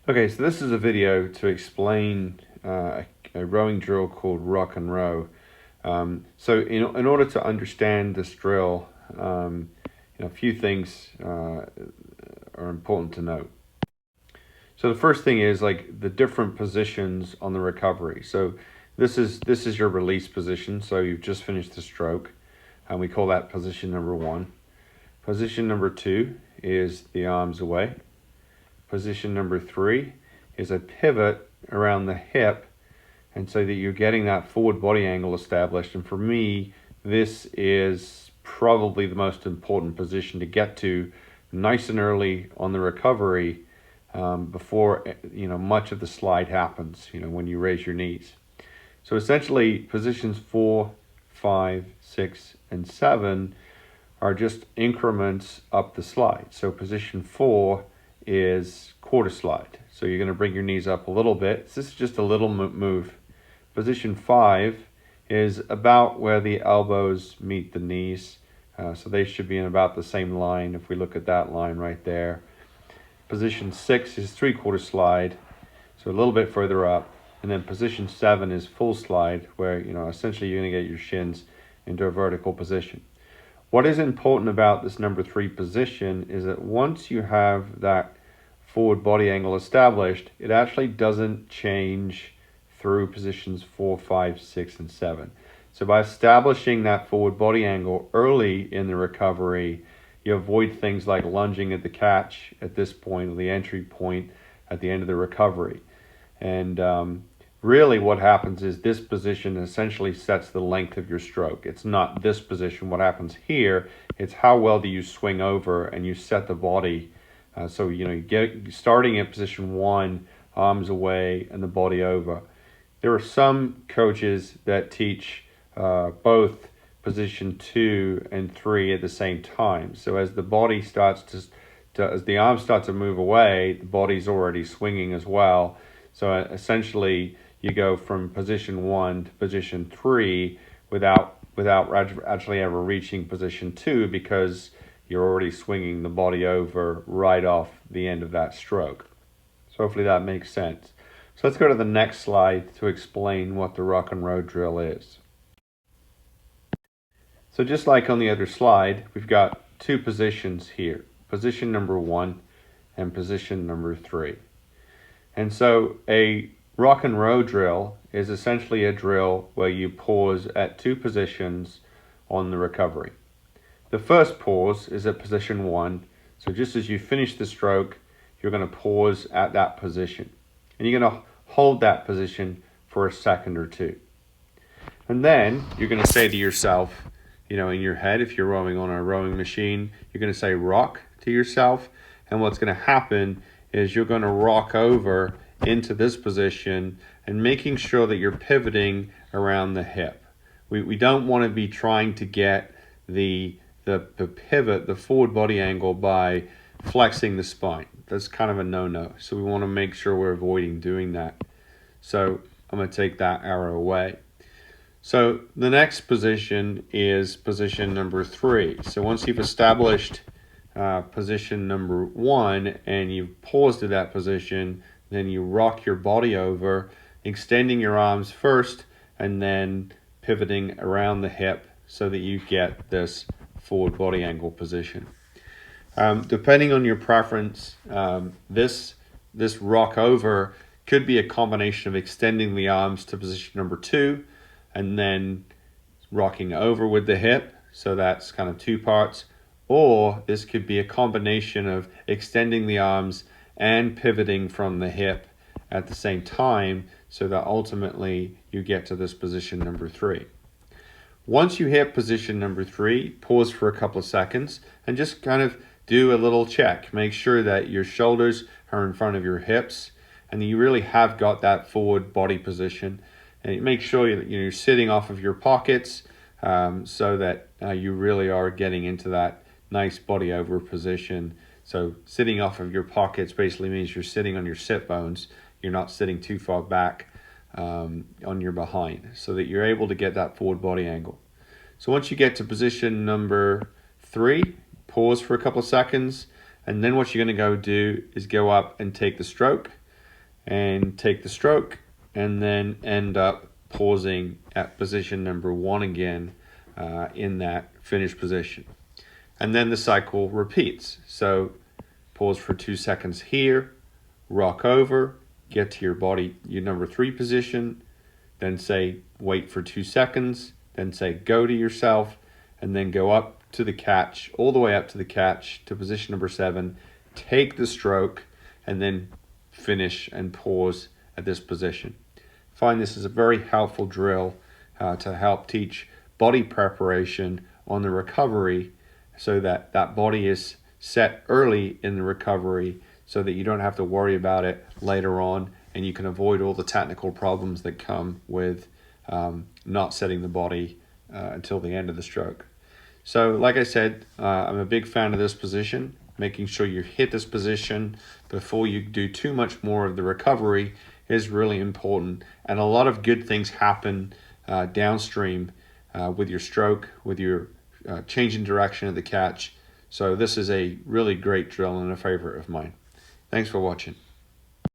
Okay, so this is a video to explain a rowing drill called rock and row. So in order to understand this drill, a few things are important to note. So the first thing is like the different positions on the recovery. So this is your release position. So you've just finished the stroke, and we call that position number 1. Position number 2 is the arms away. Position number 3 is a pivot around the hip, and so that you're getting that forward body angle established. And for me, this is probably the most important position to get to nice and early on the recovery, before much of the slide happens, when you raise your knees. So essentially positions 4, 5, 6, and 7 are just increments up the slide. So position 4 is quarter slide. So you're going to bring your knees up a little bit. This is just a little move. Position 5 is about where the elbows meet the knees. So they should be in about the same line if we look at that line right there. Position 6 is 3/4 slide, so a little bit further up. And then position 7 is full slide, where essentially you're going to get your shins into a vertical position. What is important about this number 3 position is that once you have that forward body angle established, it actually doesn't change through positions 4, 5, 6, and 7. So by establishing that forward body angle early in the recovery, you avoid things like lunging at the catch at this point, or the entry point at the end of the recovery. And really what happens is this position essentially sets the length of your stroke. It's not this position. What happens here, it's how well do you swing over and you set the body. So you get starting at position 1, arms away and the body over. There are some coaches that teach both position 2 and 3 at the same time. So as the body starts as the arms start to move away, the body's already swinging as well. So essentially you go from position 1 to position 3 without actually ever reaching position 2, because you're already swinging the body over right off the end of that stroke. So hopefully that makes sense. So let's go to the next slide to explain what the rock and row drill is. So just like on the other slide, we've got 2 positions here, position number 1 and position number 3. And so a rock and row drill is essentially a drill where you pause at 2 positions on the recovery. The first pause is at position 1. So just as you finish the stroke, you're going to pause at that position. And you're going to hold that position for a second or 2. And then you're going to say to yourself, in your head, if you're rowing on a rowing machine, you're going to say rock to yourself. And what's going to happen is you're going to rock over into this position and making sure that you're pivoting around the hip. We don't want to be trying to get the pivot, the forward body angle, by flexing the spine. That's kind of a no-no. So we want to make sure we're avoiding doing that. So I'm going to take that arrow away. So the next position is position number 3. So once you've established position number 1 and you've paused at that position, then you rock your body over, extending your arms first and then pivoting around the hip so that you get this forward body angle position. Depending on your preference, this rock over could be a combination of extending the arms to position number 2 and then rocking over with the hip. So that's kind of 2 parts. Or this could be a combination of extending the arms and pivoting from the hip at the same time, so that ultimately you get to this position number 3. Once you hit position number 3, pause for a couple of seconds and just kind of do a little check. Make sure that your shoulders are in front of your hips and you really have got that forward body position. And make sure that you're sitting off of your pockets, so that you really are getting into that nice body over position. So sitting off of your pockets basically means you're sitting on your sit bones. You're not sitting too far back on your behind, so that you're able to get that forward body angle. So once you get to position number 3, pause for a couple of seconds, and then what you're going to go do is go up and take the stroke. and take the stroke, and then end up pausing at position number 1 again in that finished position. And then the cycle repeats. So pause for 2 seconds here, rock over, get to your body, your number 3 position, then say wait for 2 seconds, then say go to yourself, and then go up to the catch, all the way up to the catch to position number 7, take the stroke, and then finish and pause at this position. I find this is a very helpful drill to help teach body preparation on the recovery, so that that body is set early in the recovery so that you don't have to worry about it later on, and you can avoid all the technical problems that come with not setting the body until the end of the stroke. So like I said, I'm a big fan of this position. Making sure you hit this position before you do too much more of the recovery is really important, and a lot of good things happen downstream with your stroke, with your change in direction of the catch. So this is a really great drill and a favorite of mine. Thanks for watching.